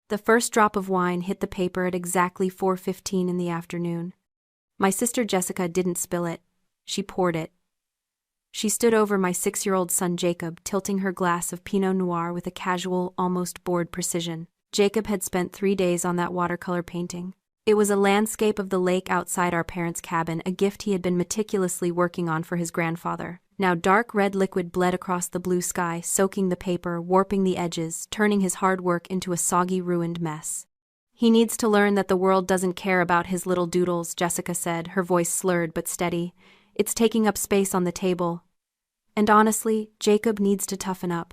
The first drop of wine hit the paper at exactly 4:15 in the afternoon. My sister Jessica didn't spill it. She poured it. She stood over my 6-year-old son Jacob, tilting her glass of Pinot Noir with a casual, almost bored precision. Jacob had spent 3 days on that watercolor painting. It was a landscape of the lake outside our parents' cabin, a gift he had been meticulously working on for his grandfather. Now dark red liquid bled across the blue sky, soaking the paper, warping the edges, turning his hard work into a soggy, ruined mess. "He needs to learn that the world doesn't care about his little doodles," Jessica said, her voice slurred but steady. "It's taking up space on the table. And honestly, Jacob needs to toughen up."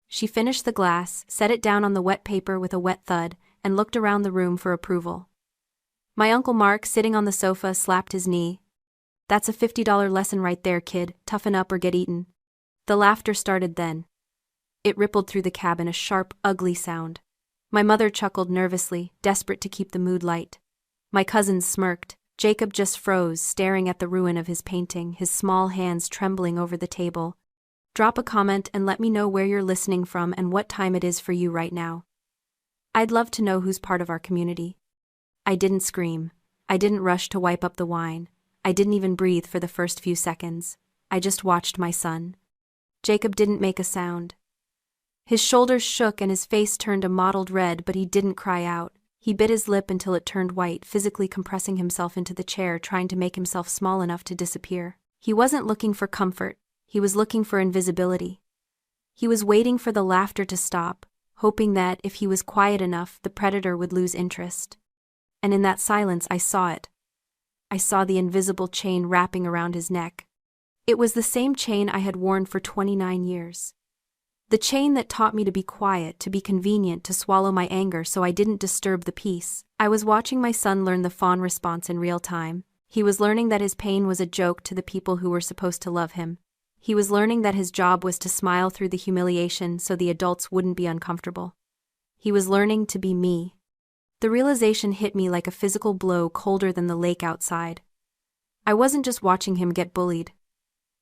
She finished the glass, set it down on the wet paper with a wet thud, and looked around the room for approval. My Uncle Mark, sitting on the sofa, slapped his knee. "That's a $50 lesson right there, kid. Toughen up or get eaten." The laughter started then. It rippled through the cabin, a sharp, ugly sound. My mother chuckled nervously, desperate to keep the mood light. My cousins smirked. Jacob just froze, staring at the ruin of his painting, his small hands trembling over the table. "Drop a comment and let me know where you're listening from and what time it is for you right now. I'd love to know who's part of our community." I didn't scream. I didn't rush to wipe up the wine. I didn't even breathe for the first few seconds. I just watched my son. Jacob didn't make a sound. His shoulders shook and his face turned a mottled red, but he didn't cry out. He bit his lip until it turned white, physically compressing himself into the chair, trying to make himself small enough to disappear. He wasn't looking for comfort. He was looking for invisibility. He was waiting for the laughter to stop, hoping that, if he was quiet enough, the predator would lose interest. And in that silence I saw it. I saw the invisible chain wrapping around his neck. It was the same chain I had worn for 29 years. The chain that taught me to be quiet, to be convenient, to swallow my anger so I didn't disturb the peace. I was watching my son learn the fawn response in real time. He was learning that his pain was a joke to the people who were supposed to love him. He was learning that his job was to smile through the humiliation so the adults wouldn't be uncomfortable. He was learning to be me. The realization hit me like a physical blow, colder than the lake outside. I wasn't just watching him get bullied.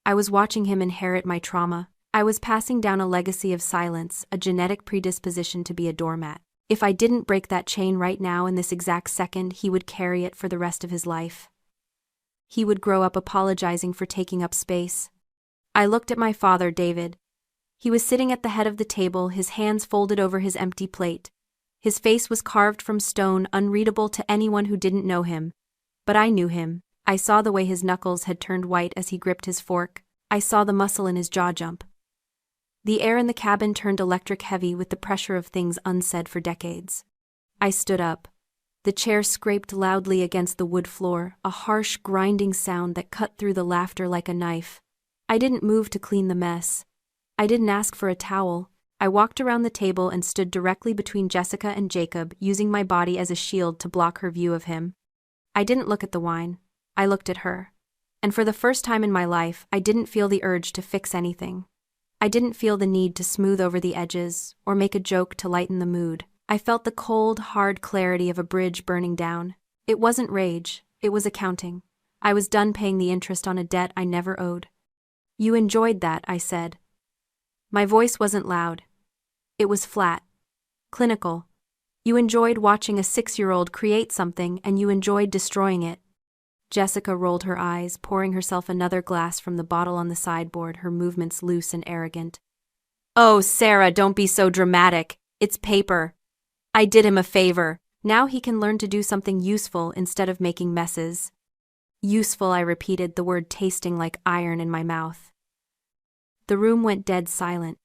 I was watching him inherit my trauma. I was passing down a legacy of silence, a genetic predisposition to be a doormat. If I didn't break that chain right now in this exact second, he would carry it for the rest of his life. He would grow up apologizing for taking up space. I looked at my father, David. He was sitting at the head of the table, his hands folded over his empty plate. His face was carved from stone, unreadable to anyone who didn't know him. But I knew him. I saw the way his knuckles had turned white as he gripped his fork. I saw the muscle in his jaw jump. The air in the cabin turned electric heavy with the pressure of things unsaid for decades. I stood up. The chair scraped loudly against the wood floor, a harsh, grinding sound that cut through the laughter like a knife. I didn't move to clean the mess. I didn't ask for a towel. I walked around the table and stood directly between Jessica and Jacob, using my body as a shield to block her view of him. I didn't look at the wine. I looked at her. And for the first time in my life, I didn't feel the urge to fix anything. I didn't feel the need to smooth over the edges or make a joke to lighten the mood. I felt the cold, hard clarity of a bridge burning down. It wasn't rage, it was accounting. I was done paying the interest on a debt I never owed. "You enjoyed that," I said. My voice wasn't loud. It was flat. Clinical. You enjoyed watching a 6-year-old create something, and you enjoyed destroying it. Jessica rolled her eyes, pouring herself another glass from the bottle on the sideboard, her movements loose and arrogant. "Oh, Sarah, don't be so dramatic. It's paper. I did him a favor. Now he can learn to do something useful instead of making messes." Useful, I repeated, the word tasting like iron in my mouth. The room went dead silent.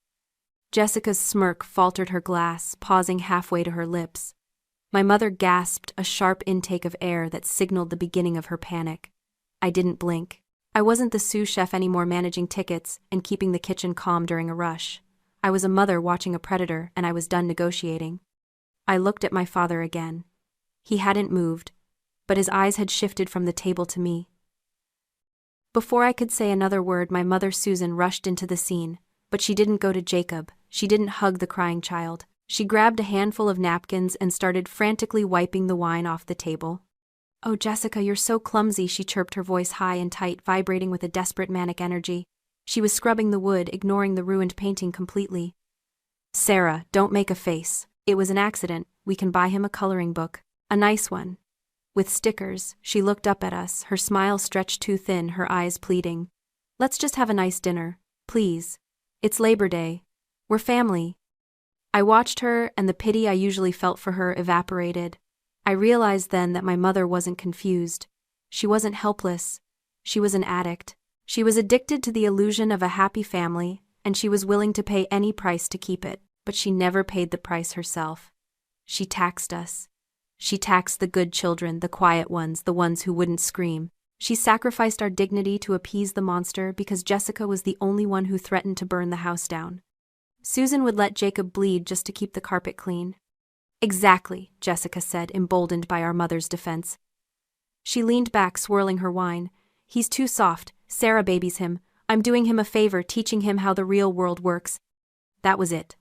Jessica's smirk faltered her glass, pausing halfway to her lips. My mother gasped, a sharp intake of air that signaled the beginning of her panic. I didn't blink. I wasn't the sous chef anymore, managing tickets and keeping the kitchen calm during a rush. I was a mother watching a predator, and I was done negotiating. I looked at my father again. He hadn't moved, but his eyes had shifted from the table to me. Before I could say another word, my mother Susan rushed into the scene, but she didn't go to Jacob. She didn't hug the crying child. She grabbed a handful of napkins and started frantically wiping the wine off the table. "Oh, Jessica, you're so clumsy," she chirped, her voice high and tight, vibrating with a desperate manic energy. She was scrubbing the wood, ignoring the ruined painting completely. "Sarah, don't make a face. It was an accident. We can buy him a coloring book. A nice one. With stickers. She looked up at us, her smile stretched too thin, her eyes pleading. Let's just have a nice dinner, please. It's Labor Day. We're family. I watched her, and the pity I usually felt for her evaporated. I realized then that my mother wasn't confused. She wasn't helpless. She was an addict. She was addicted to the illusion of a happy family, and she was willing to pay any price to keep it, but she never paid the price herself. She taxed us. She taxed the good children, the quiet ones, the ones who wouldn't scream. She sacrificed our dignity to appease the monster because Jessica was the only one who threatened to burn the house down. Susan would let Jacob bleed just to keep the carpet clean. Exactly, Jessica said, emboldened by our mother's defense. She leaned back, swirling her wine. He's too soft. Sarah babies him. I'm doing him a favor, teaching him how the real world works. That was it.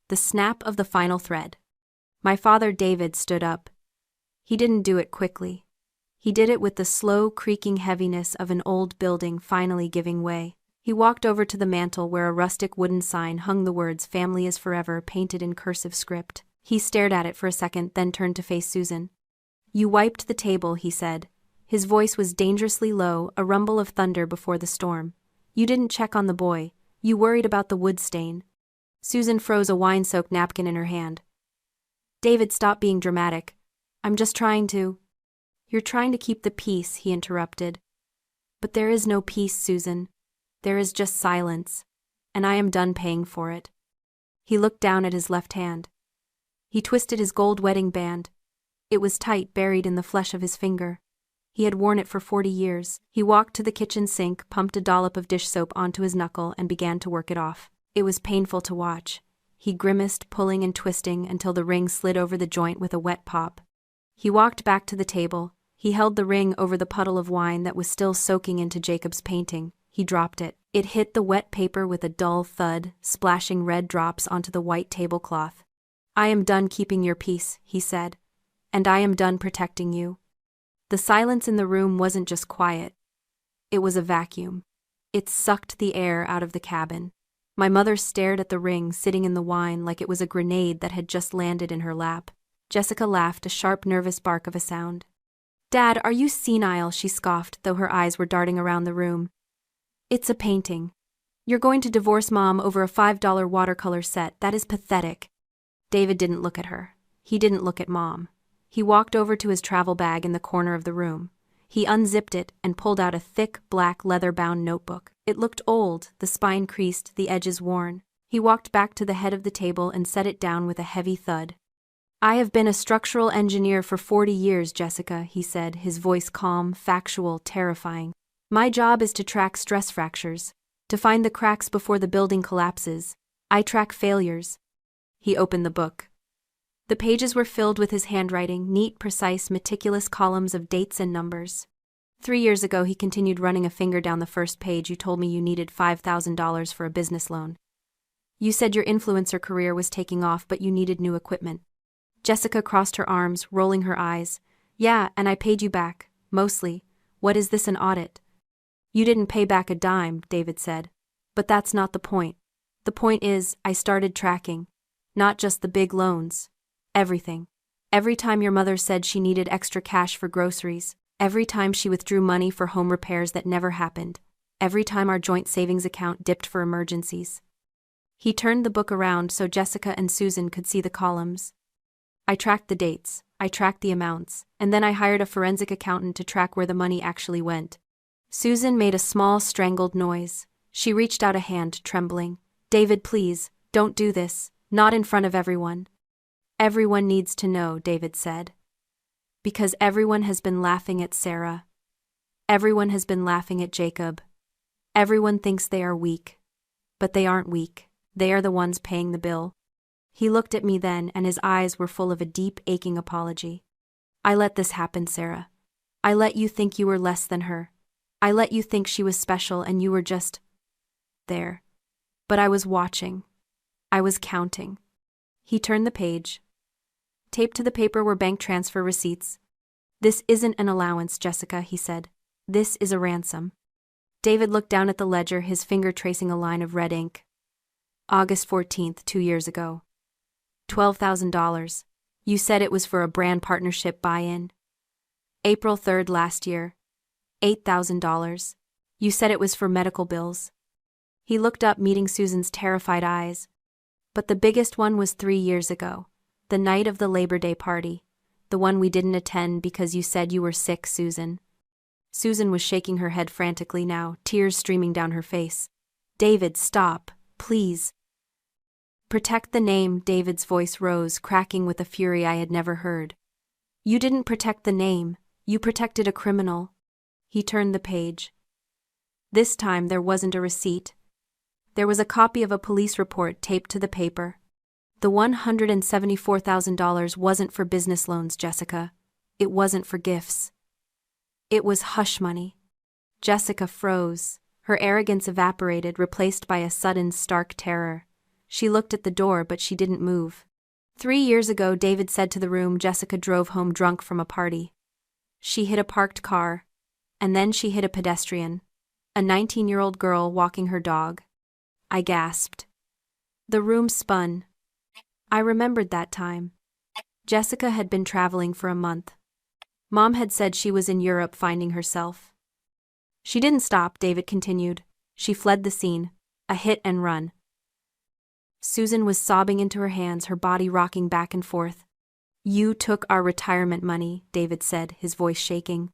The snap of the final thread. My father David stood up. He didn't do it quickly. He did it with the slow, creaking heaviness of an old building finally giving way. He walked over to the mantel where a rustic wooden sign hung the words "Family is Forever" painted in cursive script. He stared at it for a second, then turned to face Susan. You wiped the table, he said. His voice was dangerously low, a rumble of thunder before the storm. You didn't check on the boy. You worried about the wood stain. Susan froze a wine-soaked napkin in her hand. David, stop being dramatic. I'm just trying to... You're trying to keep the peace, he interrupted. But there is no peace, Susan. There is just silence. And I am done paying for it. He looked down at his left hand. He twisted his gold wedding band. It was tight, buried in the flesh of his finger. He had worn it for 40 years. He walked to the kitchen sink, pumped a dollop of dish soap onto his knuckle, and began to work it off. It was painful to watch. He grimaced, pulling and twisting until the ring slid over the joint with a wet pop. He walked back to the table. He held the ring over the puddle of wine that was still soaking into Jacob's painting. He dropped it. It hit the wet paper with a dull thud, splashing red drops onto the white tablecloth. I am done keeping your peace, he said. And I am done protecting you. The silence in the room wasn't just quiet. It was a vacuum. It sucked the air out of the cabin. My mother stared at the ring sitting in the wine like it was a grenade that had just landed in her lap. Jessica laughed, a sharp, nervous bark of a sound. Dad, are you senile? She scoffed, though her eyes were darting around the room. It's a painting. You're going to divorce Mom over a $5 watercolor set. That is pathetic. David didn't look at her. He didn't look at Mom. He walked over to his travel bag in the corner of the room. He unzipped it and pulled out a thick, black, leather-bound notebook. It looked old, the spine creased, the edges worn. He walked back to the head of the table and set it down with a heavy thud. I have been a structural engineer for 40 years, Jessica, he said, his voice calm, factual, terrifying. My job is to track stress fractures, to find the cracks before the building collapses. I track failures. He opened the book. The pages were filled with his handwriting, neat, precise, meticulous columns of dates and numbers. 3 years ago, he continued, running a finger down the first page, you told me you needed $5,000 for a business loan. You said your influencer career was taking off, but you needed new equipment. Jessica crossed her arms, rolling her eyes. Yeah, and I paid you back, mostly. What is this, an audit? You didn't pay back a dime, David said. But that's not the point. The point is, I started tracking. Not just the big loans. Everything. Every time your mother said she needed extra cash for groceries. Every time she withdrew money for home repairs that never happened. Every time our joint savings account dipped for emergencies. He turned the book around so Jessica and Susan could see the columns. I tracked the dates, I tracked the amounts, and then I hired a forensic accountant to track where the money actually went. Susan made a small, strangled noise. She reached out a hand, trembling. David, please, don't do this, not in front of everyone. Everyone needs to know, David said. Because everyone has been laughing at Sarah. Everyone has been laughing at Jacob. Everyone thinks they are weak. But they aren't weak. They are the ones paying the bill. He looked at me then, and his eyes were full of a deep, aching apology. I let this happen, Sarah. I let you think you were less than her. I let you think she was special and you were just... there. But I was watching. I was counting. He turned the page. Taped to the paper were bank transfer receipts. This isn't an allowance, Jessica, he said. This is a ransom. David looked down at the ledger, his finger tracing a line of red ink. August 14th, 2 years ago. $12,000. You said it was for a brand partnership buy-in. April 3rd last year. $8,000. You said it was for medical bills. He looked up, meeting Susan's terrified eyes. But the biggest one was 3 years ago. The night of the Labor Day party. The one we didn't attend because you said you were sick, Susan. Susan was shaking her head frantically now, tears streaming down her face. David, stop, please. Protect the name, David's voice rose, cracking with a fury I had never heard. You didn't protect the name, you protected a criminal. He turned the page. This time there wasn't a receipt. There was a copy of a police report taped to the paper. The $174,000 wasn't for business loans, Jessica. It wasn't for gifts. It was hush money. Jessica froze. Her arrogance evaporated, replaced by a sudden, stark terror. She looked at the door, but she didn't move. 3 years ago, David said to the room, Jessica drove home drunk from a party. She hit a parked car. And then she hit a pedestrian. A 19-year-old girl walking her dog. I gasped. The room spun. I remembered that time. Jessica had been traveling for a month. Mom had said she was in Europe finding herself. She didn't stop, David continued. She fled the scene. A hit and run. Susan was sobbing into her hands, her body rocking back and forth. You took our retirement money, David said, his voice shaking.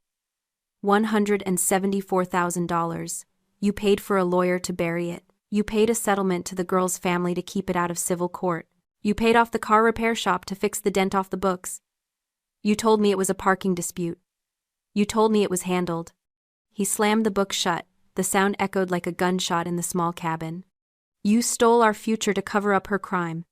$174,000. You paid for a lawyer to bury it. You paid a settlement to the girl's family to keep it out of civil court. You paid off the car repair shop to fix the dent off the books. You told me it was a parking dispute. You told me it was handled. He slammed the book shut. The sound echoed like a gunshot in the small cabin. You stole our future to cover up her crime.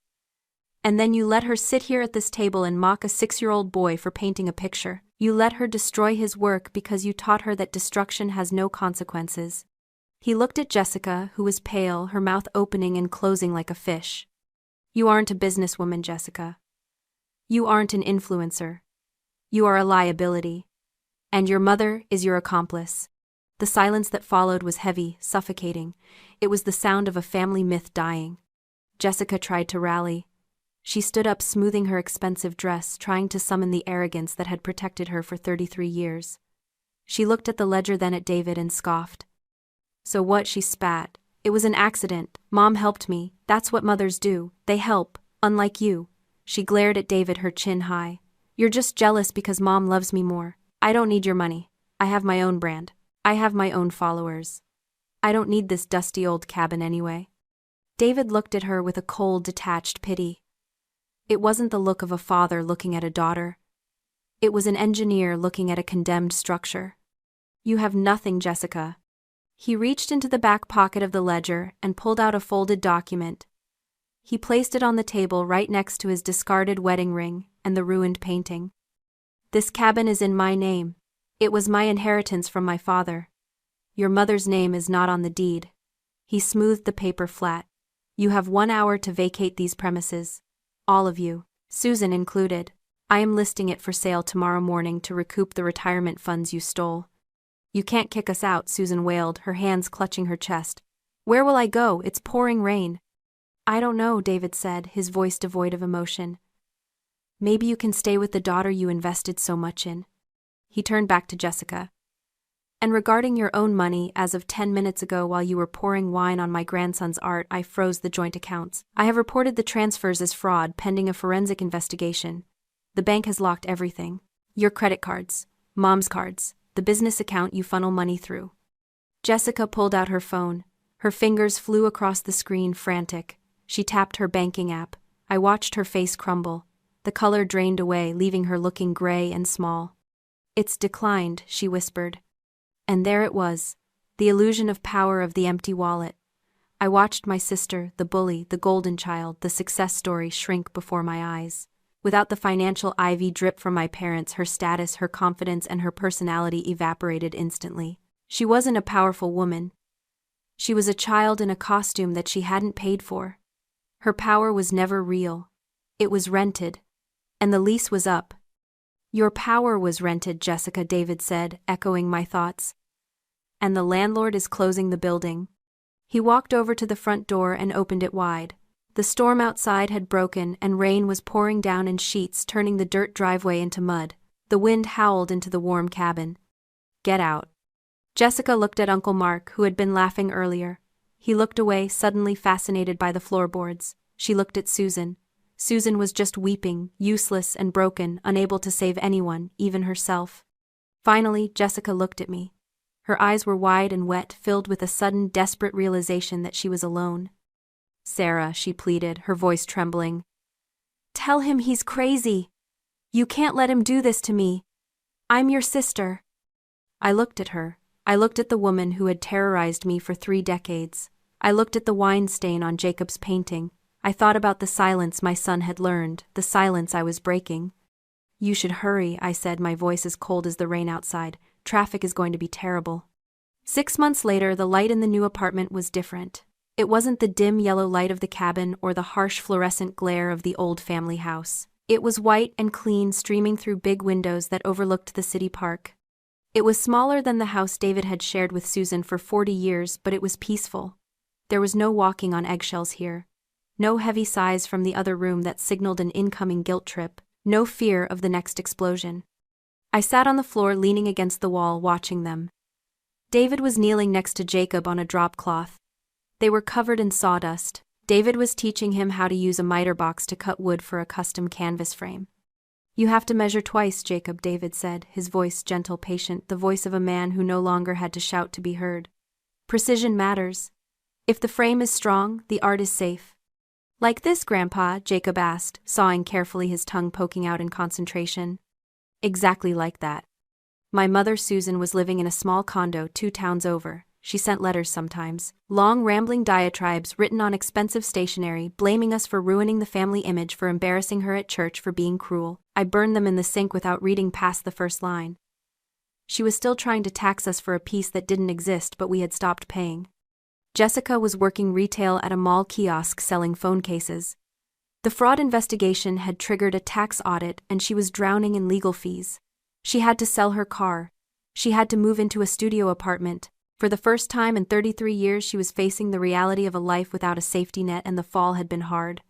And then you let her sit here at this table and mock a 6-year-old boy for painting a picture. You let her destroy his work because you taught her that destruction has no consequences. He looked at Jessica, who was pale, her mouth opening and closing like a fish. You aren't a businesswoman, Jessica. You aren't an influencer. You are a liability. And your mother is your accomplice. The silence that followed was heavy, suffocating. It was the sound of a family myth dying. Jessica tried to rally. She stood up, smoothing her expensive dress, trying to summon the arrogance that had protected her for 33 years. She looked at the ledger, then at David, and scoffed. So what? She spat. It was an accident. Mom helped me. That's what mothers do. They help, unlike you. She glared at David, her chin high. You're just jealous because Mom loves me more. I don't need your money. I have my own brand. I have my own followers. I don't need this dusty old cabin anyway. David looked at her with a cold, detached pity. It wasn't the look of a father looking at a daughter. It was an engineer looking at a condemned structure. You have nothing, Jessica. He reached into the back pocket of the ledger and pulled out a folded document. He placed it on the table right next to his discarded wedding ring and the ruined painting. This cabin is in my name. It was my inheritance from my father. Your mother's name is not on the deed. He smoothed the paper flat. You have 1 hour to vacate these premises. All of you, Susan included. I am listing it for sale tomorrow morning to recoup the retirement funds you stole. You can't kick us out, Susan wailed, her hands clutching her chest. Where will I go? It's pouring rain. I don't know, David said, his voice devoid of emotion. Maybe you can stay with the daughter you invested so much in. He turned back to Jessica. And regarding your own money, as of 10 minutes ago while you were pouring wine on my grandson's art, I froze the joint accounts. I have reported the transfers as fraud pending a forensic investigation. The bank has locked everything. Your credit cards, Mom's cards, the business account you funnel money through. Jessica pulled out her phone. Her fingers flew across the screen, frantic. She tapped her banking app. I watched her face crumble. The color drained away, leaving her looking gray and small. It's declined, she whispered. And there it was, the illusion of power of the empty wallet. I watched my sister, the bully, the golden child, the success story shrink before my eyes. Without the financial ivy drip from my parents, her status, her confidence, and her personality evaporated instantly. She wasn't a powerful woman. She was a child in a costume that she hadn't paid for. Her power was never real. It was rented. And the lease was up. Your power was rented, Jessica, David said, echoing my thoughts. And the landlord is closing the building. He walked over to the front door and opened it wide. The storm outside had broken and rain was pouring down in sheets, turning the dirt driveway into mud. The wind howled into the warm cabin. "Get out." Jessica looked at Uncle Mark, who had been laughing earlier. He looked away, suddenly fascinated by the floorboards. She looked at Susan. Susan was just weeping, useless and broken, unable to save anyone, even herself. Finally, Jessica looked at me. Her eyes were wide and wet, filled with a sudden, desperate realization that she was alone. "Sarah," she pleaded, her voice trembling. "Tell him he's crazy. You can't let him do this to me. I'm your sister." I looked at her. I looked at the woman who had terrorized me for 3 decades. I looked at the wine stain on Jacob's painting. I thought about the silence my son had learned, the silence I was breaking. "You should hurry," I said, my voice as cold as the rain outside. "Traffic is going to be terrible." 6 months later, the light in the new apartment was different. It wasn't the dim yellow light of the cabin or the harsh fluorescent glare of the old family house. It was white and clean, streaming through big windows that overlooked the city park. It was smaller than the house David had shared with Susan for 40 years, but it was peaceful. There was no walking on eggshells here. No heavy sighs from the other room that signaled an incoming guilt trip. No fear of the next explosion. I sat on the floor leaning against the wall, watching them. David was kneeling next to Jacob on a drop cloth. They were covered in sawdust. David was teaching him how to use a miter box to cut wood for a custom canvas frame. "You have to measure twice, Jacob," David said, his voice gentle, patient, the voice of a man who no longer had to shout to be heard. "Precision matters. If the frame is strong, the art is safe." "Like this, Grandpa?" Jacob asked, sawing carefully, his tongue poking out in concentration. "Exactly like that. My mother, Susan, was living in a small condo 2 towns over. She sent letters sometimes, long rambling diatribes written on expensive stationery, blaming us for ruining the family image, for embarrassing her at church, for being cruel. I burned them in the sink without reading past the first line. She was still trying to tax us for a piece that didn't exist, but we had stopped paying." Jessica was working retail at a mall kiosk selling phone cases. The fraud investigation had triggered a tax audit and she was drowning in legal fees. She had to sell her car. She had to move into a studio apartment. For the first time in 33 years, she was facing the reality of a life without a safety net, and the fall had been hard.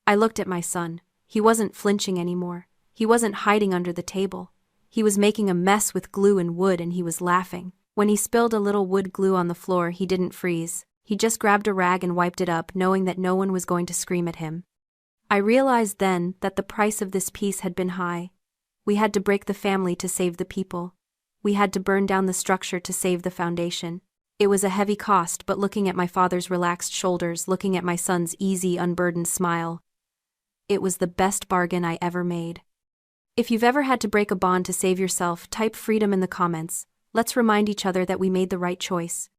I looked at my son. He wasn't flinching anymore. He wasn't hiding under the table. He was making a mess with glue and wood, and he was laughing. When he spilled a little wood glue on the floor, he didn't freeze. He just grabbed a rag and wiped it up, knowing that no one was going to scream at him. I realized then that the price of this peace had been high. We had to break the family to save the people. We had to burn down the structure to save the foundation. It was a heavy cost, but looking at my father's relaxed shoulders, looking at my son's easy, unburdened smile, it was the best bargain I ever made. If you've ever had to break a bond to save yourself, type freedom in the comments. Let's remind each other that we made the right choice.